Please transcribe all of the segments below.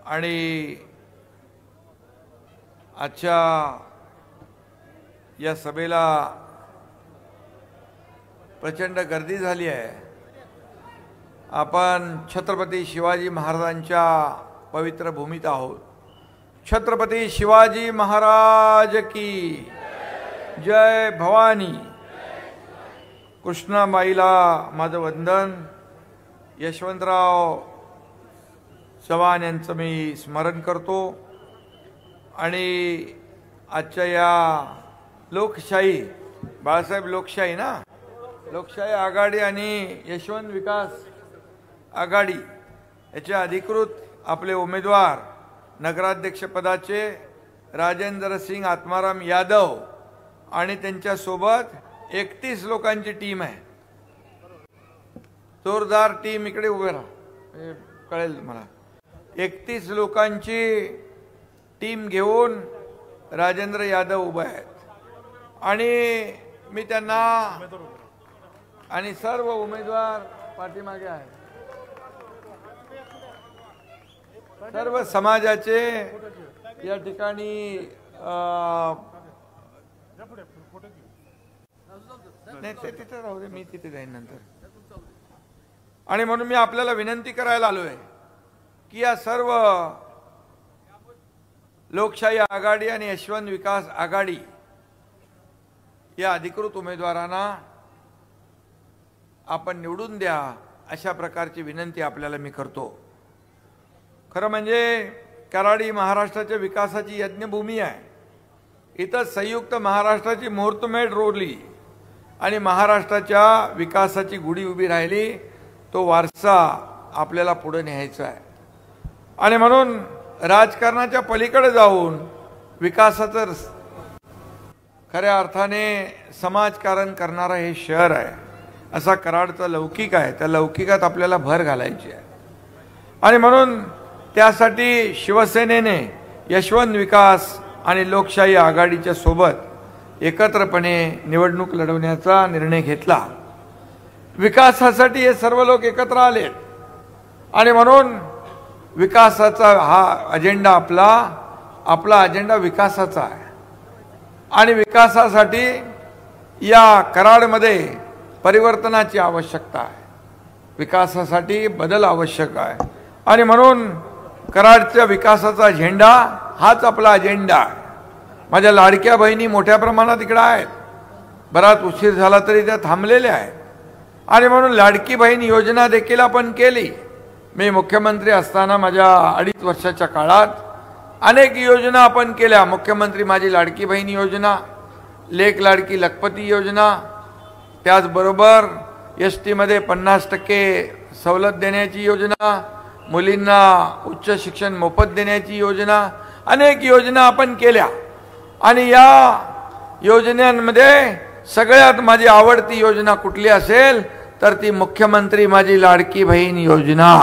आणि आजच्या या सभेला प्रचंड गर्दी झाली आहे। आपण छत्रपती शिवाजी महाराजांच्या पवित्र भूमीत आहोत। छत्रपती शिवाजी महाराज की जय भवानी। कृष्णाबाईला माझं वंदन। यशवंतराव चव्हाण यांचं मी स्मरण करतो आणि आजच्या या लोकशाही बाळासाहेब लोकशाही ना लोकशाही आघाडी आणि यशवंत विकास आघाडी याचे अधिकृत आपले उमेदवार नगराध्यक्ष पदाचे राजेंद्र सिंग आत्माराम यादव आणि त्यांच्या सोबत 31 लोकांची टीम आहे। जोरदार टीम इकडे उभे राहा कळेल मला। 31 लोकांची टीम घेऊन राजेंद्र यादव उभे आहेत आणि मी त्यांना आणि सर्व उमेदवार पाठीमागे आहेत। सर्व समाजाचे या ठिकाणी नाही ते तिथे राहू दे, मी तिथे जाईन नंतर। आणि म्हणून मी आपल्याला विनंती करायला आलोय की या सर्व लोकशाही आघाडी आणि यशवंत विकास आघाडी या अधिकृत उमेदवारांना आपण निवडून द्या अशा प्रकारची विनंती आपल्याला मी करतो। खरं म्हणजे कराड ही महाराष्ट्राच्या विकासाची यज्ञभूमी आहे। इथं संयुक्त महाराष्ट्राची मुहूर्तमेढ रोवली आणि महाराष्ट्राच्या विकासाची गुढी उभी राहिली। तो वारसा आपल्याला पुढे न्यायचा आहे आणि म्हणून राजकारणाच्या पलीकडे जाऊन विकासाचं खऱ्या अर्थाने समाजकारण करणारा हे शहर आहे। असा कराडचा लौकिक आहे। त्या लौकिकात आपल्याला भर घालायची आहे आणि म्हणून त्यासाठी शिवसेनेने यशवंत विकास आणि लोकशाही आघाडीच्या सोबत एकत्रपणे निवडणूक लढवण्याचा निर्णय घेतला। विकासासाठी हे सर्व लोक एकत्र आले आणि म्हणून विकासाचा हा अजेंडा आपला अजेंडा विकासाचा आहे आणि विकासासाठी या कराडमध्ये परिवर्तनाची आवश्यकता आहे। विकासासाठी बदल आवश्यक आहे आणि म्हणून कराडच्या विकासाचा झेंडा हाच आपला अजेंडा आहे। माझ्या लाडक्या बहिणी मोठ्या प्रमाणात इकडे आहेत। बराच उशीर झाला तरी त्या थांबलेल्या आहेत आणि म्हणून लाडकी बहीण योजना देखील आपण केली। मी मुख्यमंत्री असताना माझ्या 2.5 वर्षाच्या काळात अनेक योजना आपण केल्या। मुख्यमंत्री माझी लाडकी बहीण योजना, लेक लाडकी लखपती योजना, त्याचबरोबर ST मध्ये 50% सवलत देण्याची योजना, मुलींना उच्च शिक्षण मोफत देण्याची योजना, अनेक योजना आपण केल्या आणि या योजनांमध्ये सगळ्यात माझी आवडती योजना कुठली असेल तर ती मुख्यमंत्री माझी लाडकी बहीण योजना।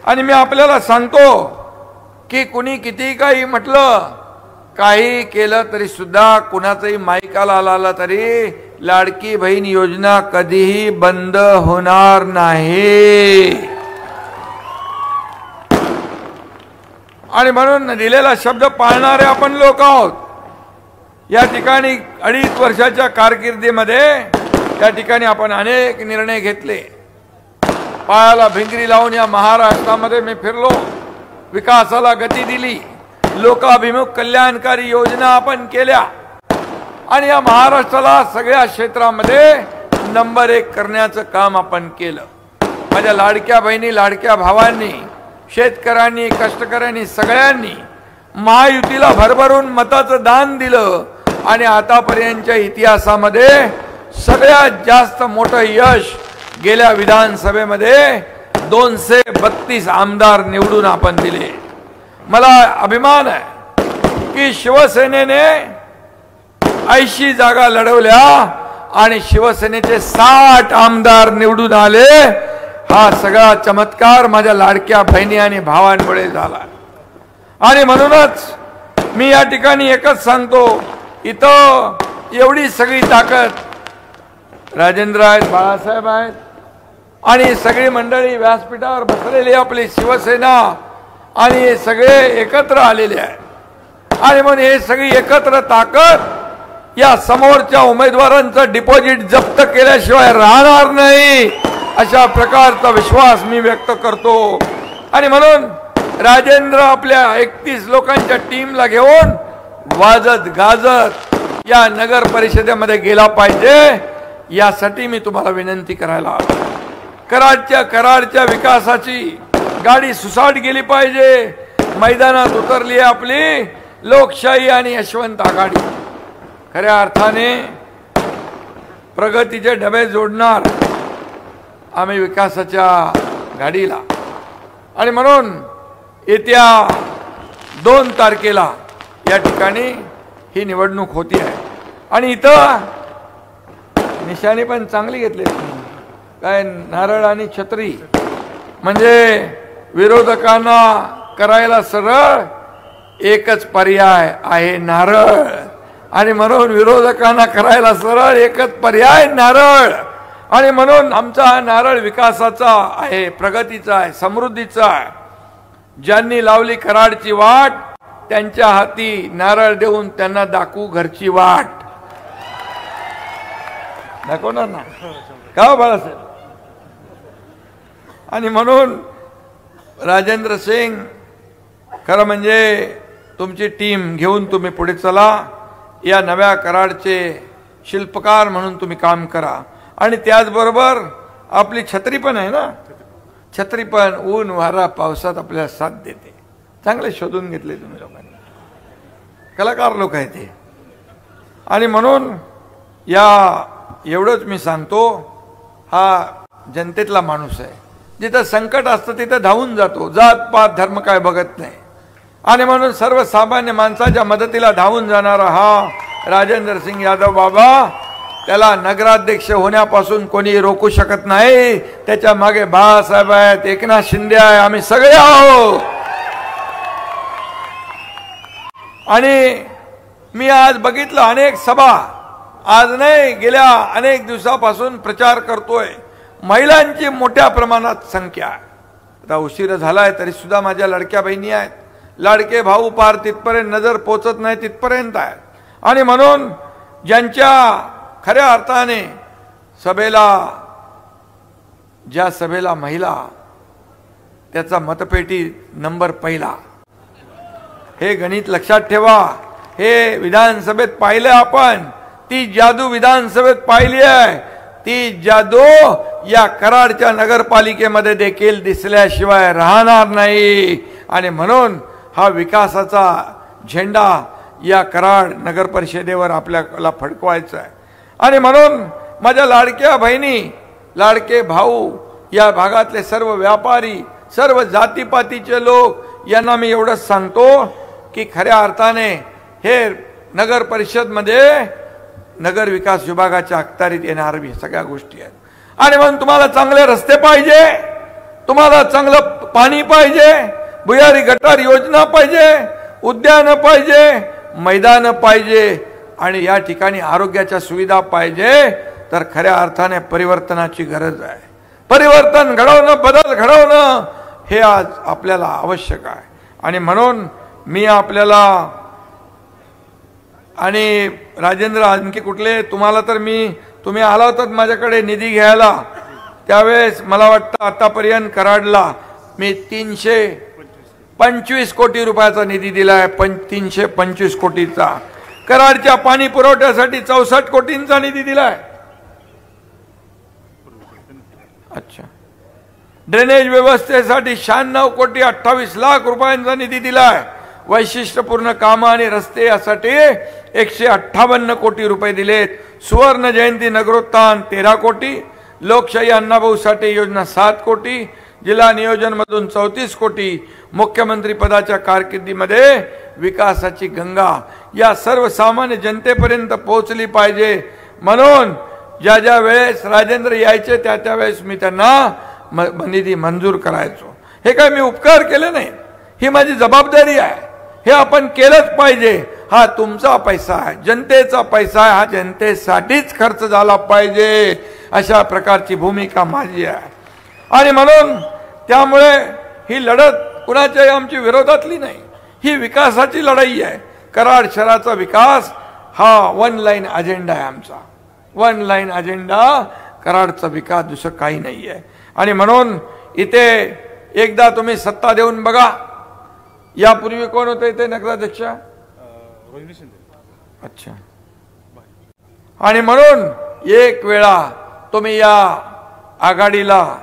आणि मी आपल्याला सांगतो की कुणी किती काही म्हटलं काही केलं तरी सुद्धा कुणाचंही माईकाला आला तरी लाडकी बहीण योजना कधीही बंद होणार नाही आणि म्हणून दिलेला शब्द पाळणारे आपण लोक आहोत। या ठिकाणी 2.5 वर्षाच्या कारकिर्दीमध्ये या ठिकाणी आपण अनेक निर्णय घेतले। पायाला भिंगरी लावून या महाराष्ट्रामध्ये मी फिरलो, विकासाला गती दिली, लोकाभिमुख कल्याणकारी योजना आपण केल्या आणि या महाराष्ट्राला सगळ्या क्षेत्रामध्ये नंबर 1 करण्याचं काम आपण केलं। माझ्या लाडक्या बहिणी लाडक्या भावांनी, शेतकऱ्यांनी, कष्टकऱ्यांनी सगळ्यांनी महायुतीला भरभरून मताचं दान दिलं आणि आतापर्यंतच्या इतिहासामध्ये सगळ्यात जास्त मोठं यश गेल्या विधानसभेमध्ये 232 आमदार निवडून आपण दिले। मला अभिमान आहे की शिवसेनेने 80 जागा लढवल्या आणि शिवसेनेचे 60 आमदार निवडून आले। हा सगळा चमत्कार माझ्या लाडक्या बहिणी आणि भावांमुळे झाला आणि म्हणूनच मी या ठिकाणी एकच सांगतो, इथं एवढी सगळी ताकद राजेंद्र आहेत, बाळासाहेब आहेत, आणि सगळी मंडळी व्यासपीठावर बसलेली आपली शिवसेना आणि हे सगळे एकत्र आलेले आहे आणि म्हणून हे सगळी एकत्र ताकद या समोरच्या उमेदवारांचं डिपॉझिट जप्त केल्याशिवाय राहणार नाही अशा प्रकारचा विश्वास मी व्यक्त करतो। आणि म्हणून राजेंद्र आपल्या 31 लोकांच्या टीमला घेऊन वाजत गाजत या नगर परिषदेमध्ये गेला पाहिजे यासाठी मी तुम्हाला विनंती करायला कराडच्या विकासाची गाडी सुसाट गेली पाहिजे। मैदानात उतरली आहे आपली लोकशाही आणि यशवंत आघाडी। खऱ्या अर्थाने प्रगतीचे डबे जोडणार आम्ही विकासाच्या गाडीला आणि म्हणून येत्या 2 तारखेला या ठिकाणी ही निवडणूक होती आहे आणि इथं निशाणी पण चांगली घेतली काय नारळ आणि छत्री म्हणजे विरोधकांना करायला सरळ एकच पर्याय आहे नारळ आणि म्हणून विरोधकांना करायला सरळ एकच पर्याय नारळ आणि म्हणून आमचा हा नारळ विकासाचा आहे प्रगतीचा आहे समृद्धीचा आहे। ज्यांनी लावली कराडची वाट त्यांच्या हाती नारळ देऊन त्यांना दाखवू घरची वाट दाखवणार ना का बाळासाहेब। आणि म्हणून राजेंद्र सिंग खरं म्हणजे तुमची टीम घेऊन तुम्ही पुढे चला या नव्या कराडचे शिल्पकार म्हणून तुम्ही काम करा आणि त्याचबरोबर आपली छत्री पण आहे ना छत्री पण ऊन वारा पावसात आपल्याला साथ देते। चांगले शोधून घेतले तुम्ही लोकांनी कलाकार लोक आहेत ते आणि म्हणून या एवढंच मी सांगतो हा जनतेतला माणूस आहे जिथं संकट असतं तिथं धावून जातो जात पात धर्म काय बघत नाही आणि म्हणून सर्वसामान्य माणसाच्या मदतीला धावून जाणारा हा राजेंद्र सिंग यादव बाबा त्याला नगराध्यक्ष होण्यापासून कोणी रोखू शकत नाही। त्याच्या मागे बाळासाहेब आहेत एकनाथ शिंदे आहे आम्ही सगळे आहोत। आणि मी आज बघितलं अनेक सभा आज नाही गेल्या अनेक दिवसापासून प्रचार करतोय महिलांची मोठ्या प्रमाणात संख्या आता उशीर झालाय तरी सुद्धा माझ्या लाडक्या बहिणी आहेत लाडके भाऊ पार तिथपर्यंत नजर पोचत नाही तिथपर्यंत आहेत आणि म्हणून ज्यांच्या खऱ्या अर्थाने ज्या सभेला महिला त्याचा मतपेटी नंबर पहिला हे गणित लक्षात ठेवा। हे विधानसभेत पाहिलं आपण ती जादू विधानसभेत पाहिली आहे ती जादू या कराडच्या नगरपालिकेमध्ये देखील दिसल्याशिवाय राहणार नाही आणि म्हणून हा विकासाचा झेंडा या कराड नगर परिषदेवर आपल्याला फडकवायचा आहे आणि म्हणून माझ्या लाडक्या बहिणी लाडके भाऊ या भागातले सर्व व्यापारी सर्व जातीपातीचे लोक यांना मी एवढंच सांगतो की खऱ्या अर्थाने हे नगर परिषद मध्ये नगर विकास विभागाच्या अखत्यारीत येणार सगळ्या गोष्टी आहेत आणि म्हणून तुम्हाला चांगले रस्ते पाहिजे तुम्हाला चांगलं पाणी पाहिजे भुयारी गटार योजना पाहिजे उद्यान पाहिजे मैदान पाहिजे आणि या ठिकाणी आरोग्याच्या सुविधा पाहिजे तर खऱ्या अर्थाने परिवर्तनाची गरज आहे। परिवर्तन घडवणं बदल घडवणं हे आज आपल्याला आवश्यक आहे आणि म्हणून मी आपल्याला आणि राजेंद्र आणखी कुठले तुम्हाला तर तुम्ही आला होतात माझ्याकडे निधी घ्यायला त्यावेळेस मला वाटतं आतापर्यंत कराडला मी 325 कोटी रुपयाचा निधी दिलाय 325 कोटीचा कराडच्या पाणी पुरवठ्यासाठी 64 कोटींचा निधी दिलाय। अच्छा ड्रेनेज व्यवस्थेसाठी 96 कोटी 28 लाख रुपयांचा निधी दिलाय। वैशिष्ट्यपूर्ण कामं आणि रस्ते यासाठी 158 कोटी रुपये दिलेत। सुवर्ण जयंती नगरोत्थान 13 कोटी लोकशाही अण्णाभाऊ साठे योजना 7 कोटी जिल्हा नियोजन मधून 34 कोटी मुख्यमंत्री पदाच्या कारकिर्दीमध्ये विकासाची गंगा या सर्वसामान्य जनतेपर्यंत पोहोचली पाहिजे म्हणून ज्या वेळेस राजेंद्र यायचे त्या वेळेस मी त्यांना निधी मंजूर करायचो। हे काय मी उपकार केले नाही ही माझी जबाबदारी आहे हे आपण केलंच पाहिजे। हा तुमचा पैसा आहे जनतेचा पैसा आहे हा जनतेसाठीच खर्च झाला पाहिजे अशा प्रकारची भूमिका माझी आहे आणि म्हणून त्यामुळे ही लढत कुणाच्याही आमची विरोधातली नाही, ही विकासाची लढाई आहे. कराड शहराचा विकास हा वन लाईन अजेंडा आहे आमचा. वन लाईन अजेंडा कराडचा विकास, दुसरं काही नाही आहे. आणि म्हणून इथे एकदा तुम्ही सत्ता देऊन बघा. यापूर्वी कोण होते इथे नगराध्यक्ष? अच्छा. आणि म्हणून एक वेळा तुम्ही या आघाडीला,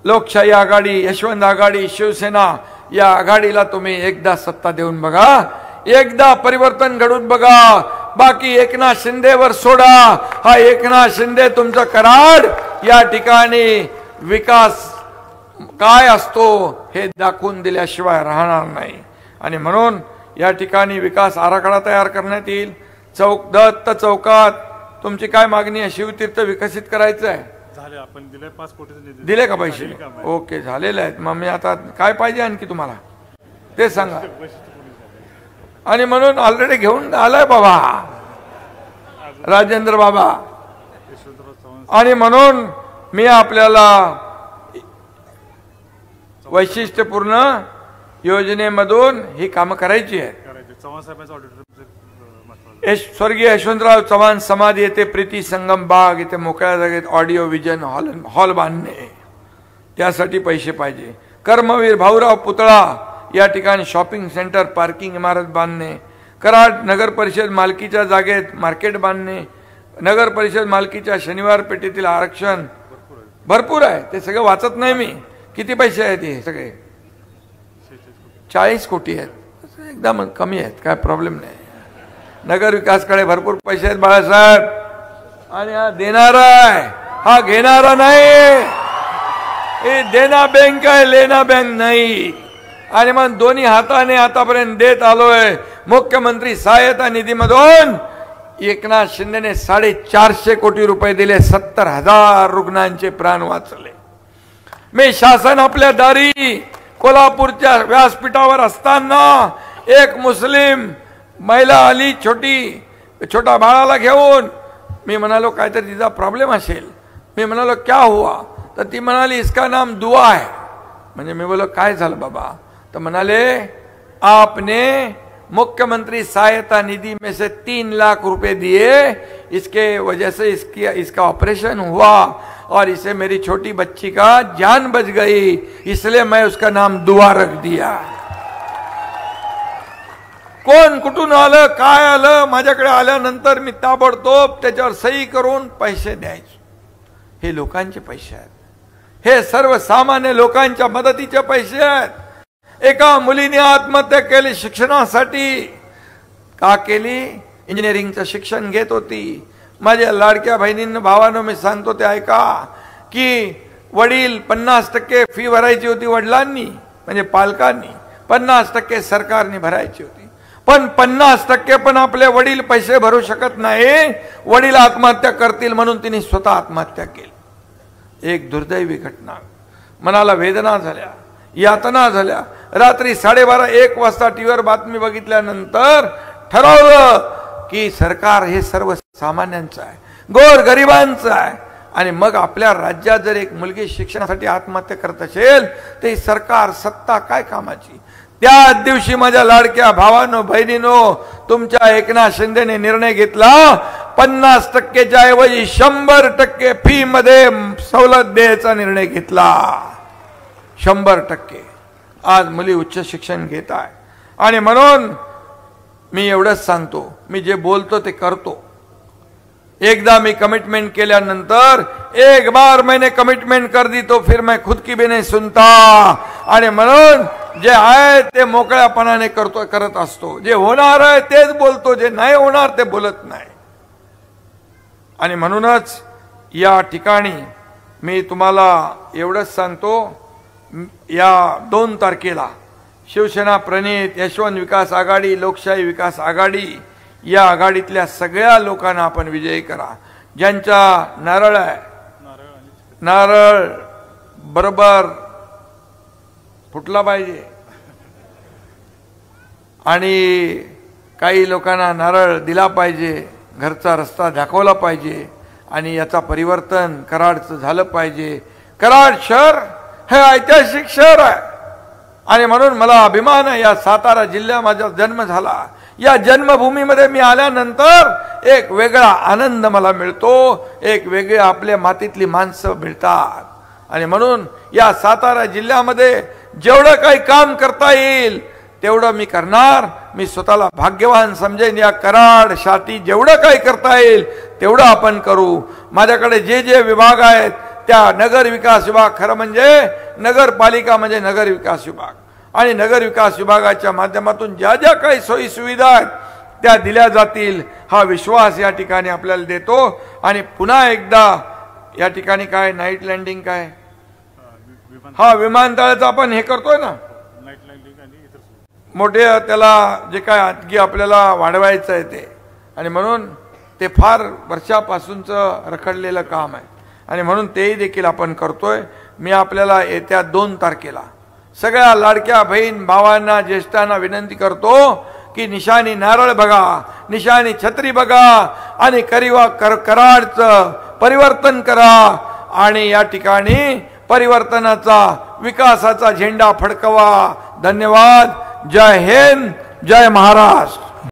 लोकशाही आघाडी, यशवंत आघाडी, शिवसेना या आघाडीला तुम्ही एकदा सत्ता देऊन बघा, एकदा परिवर्तन घडून बघा. बाकी एकनाथ शिंदेवर सोडा. हा एकनाथ शिंदे तुमचा कराड या ठिकाणी विकास काय असतो हे दाखवून दिल्याशिवाय राहणार नाही. आणि म्हणून या ठिकाणी विकास आराखडा तयार करण्यात येईल. दत्त चौकात तुमची काय मागणी आहे? शिवतीर्थ विकसित करायचं आहे. झाले, आपण दिले 5 कोटीचे निधी. दिले का पैसे? ओके, झालेले आहेत. मग मी आता काय पाहिजे आणखी तुम्हाला ते सांगा. आणि म्हणून ऑलरेडी घेऊन आलाय बाबा राजेंद्र बाबा. आणि म्हणून मी आपल्याला वैशिष्ट्यपूर्ण योजनेमधून ही कामं करायची आहेत. स्वर्गीय यशवंतराव चव्हाण समाधी येथे प्रीती संगम बाग इथे मोकळ्या जागेत ऑडिओ विजन हॉल बांधणे, त्यासाठी पैसे पाहिजे. कर्मवीर भाऊराव पुतळा या ठिकाणी शॉपिंग सेंटर, पार्किंग इमारत बांधणे. कराड नगर परिषद मालकीच्या जागेत मार्केट बांधणे. नगर परिषद मालकीच्या शनिवार पेठेतील आरक्षण भरपूर आहे, ते सगळं वाचत नाही मी. किती पैसे आहेत हे सगळे? 40 कोटी आहेत. एकदम कमी आहेत, काय प्रॉब्लेम नाही. नगर विकासकडे भरपूर पैसे आहेत बाळासाहेब. आणि हा देणारा आहे, हा घेणारा नाही. हे देना बँक आहे, लेना बँक नाही. आणि मग दोन्ही हाताने आतापर्यंत देत आलोय. मुख्यमंत्री सहायता निधीमधून एकनाथ शिंदेने 450 कोटी रुपये दिले. 70,000 रुग्णांचे प्राण वाचले. मी शासन आपल्या दारी कोल्हापूरच्या व्यासपीठावर असताना एक मुस्लिम महिला आली, छोटा बाळाला घेऊन. मी म्हणालो काहीतरी तिचा प्रॉब्लेम असेल. मी म्हणालो क्या हुआ? तर ती म्हणाली इसका नाम दुआ है. म्हणजे मी बोलो काय झालं बाबा? तर म्हणाले आपने मुख्यमंत्री सहायता निधि में से 3 लाख रुपए दिए, इसके वजह से इसका ऑपरेशन हुआ और इसे मेरी छोटी बच्ची का जान बच गई, इसलिए मैं उसका नाम दुआ रख दिया. कोण कुठून आलं, काय आलं, माझ्याकडे आल्यानंतर मी ताबडतोब त्याच्यावर सही करून पैसे द्यायचे. हे लोकांचे पैसे आहेत. हे सर्वसामान्य लोकांच्या मदतीचे पैसे आहेत. एका मुलीने आत्महत्या केली शिक्षणासाठी. का केली? इंजिनिअरिंगचं शिक्षण घेत होती. माझ्या लाडक्या बहिणींना, भावांनो मी सांगतो ते ऐका, की वडील 50% फी भरायची होती वडिलांनी, म्हणजे पालकांनी. 50% सरकारने भरायची होती. पण 50% पण आपले वडील पैसे भरू शकत नाही. वडील आत्महत्या करतील म्हणून तिने स्वतः आत्महत्या केली. एक दुर्दैवी घटना. मनाला वेदना झाल्या, यातना झाल्या. रात्री 12:30-1 वाजता टीव्हीवर बातमी बघितल्यानंतर ठरवलं की सरकार हे सर्वसामान्यांचं आहे, गोरगरिबांचं आहे. आणि मग आपल्या राज्यात जर एक मुलगी शिक्षणासाठी आत्महत्या करत असेल तर ही सरकार, सत्ता काय कामाची? त्या दिवशी माझ्या लाडक्या भावांनो, बहिणींनो, तुमच्या एकनाथ शिंदेने निर्णय घेतला 50%च्या ऐवजी 100% फी मध्ये सवलत द्यायचा निर्णय घेतला. 100%. आज मुली उच्च शिक्षण घेत आहे. आणि म्हणून मी एवढंच सांगतो, मी जे बोलतो ते करतो. एकदा मी कमिटमेंट केल्यानंतर एक बार मैंने कमिटमेंट कर दी तो फिर मैं खुद की भी नहीं सुनता. आणि म्हणून जे आहे ते मोकळ्यापणाने करत असतो. जे होणार आहे तेच बोलतो, जे नाही होणार ते बोलत नाही. आणि म्हणूनच या ठिकाणी मी तुम्हाला एवढंच सांगतो, या 2 तारखेला शिवसेना प्रणित यशवंत विकास आघाडी, लोकशाही विकास आघाडी या आघाडीतल्या सगळ्या लोकांना आपण विजयी करा. ज्यांचा नारळ आहे, नारळ बरोबर फुटला पाहिजे. आणि काही लोकांना नारळ दिला पाहिजे, घरचा रस्ता दाखवला पाहिजे. आणि याचा परिवर्तन कराडचं झालं पाहिजे. कराड शहर हे ऐतिहासिक शहर आहे आणि म्हणून मला अभिमान आहे, या सातारा जिल्ह्यात माझा जन्म झाला. या जन्मभूमीमध्ये मी आल्यानंतर एक वेगळा आनंद मला मिळतो, एक वेगळे आपल्या मातीतली माणसं मिळतात. आणि म्हणून या सातारा जिल्ह्यामध्ये जेवढं काही काम करता येईल तेवढं मी करणार. मी स्वतःला भाग्यवान समजेन. या कराड शाती जेवढं काही करता येईल तेवढं आपण करू. माझ्याकडे जे जे विभाग आहेत त्या नगर विकास विभाग, खरं म्हणजे नगरपालिका म्हणजे नगर विकास विभाग, आणि नगर विकास विभागाच्या माध्यमातून ज्या ज्या काही सोयी सुविधा आहेत त्या दिल्या जातील हा विश्वास या ठिकाणी आपल्याला देतो. आणि पुन्हा एकदा या ठिकाणी काय नाईट लँडिंग काय हा विमानतळाचं आपण हे करतोय ना, नाईट लँडिंग आणि इतर मोठे त्याला जे काय आणखी आपल्याला वाढवायचं आहे ते, आणि म्हणून ते फार वर्षापासूनचं रखडलेलं काम आहे आणि म्हणून तेही देखील आपण करतोय. मी आपल्याला येत्या 2 तारखेला सगळ्या लाडक्या बहीण भावांना ज्येष्ठांना विनंती करतो की निशाणी नारळ बघा, निशाणी छत्री बघा आणि कराडचं परिवर्तन करा आणि या ठिकाणी परिवर्तनाचा विकासाचा झेंडा फडकवा. धन्यवाद. जय हिंद, जय महाराष्ट्र.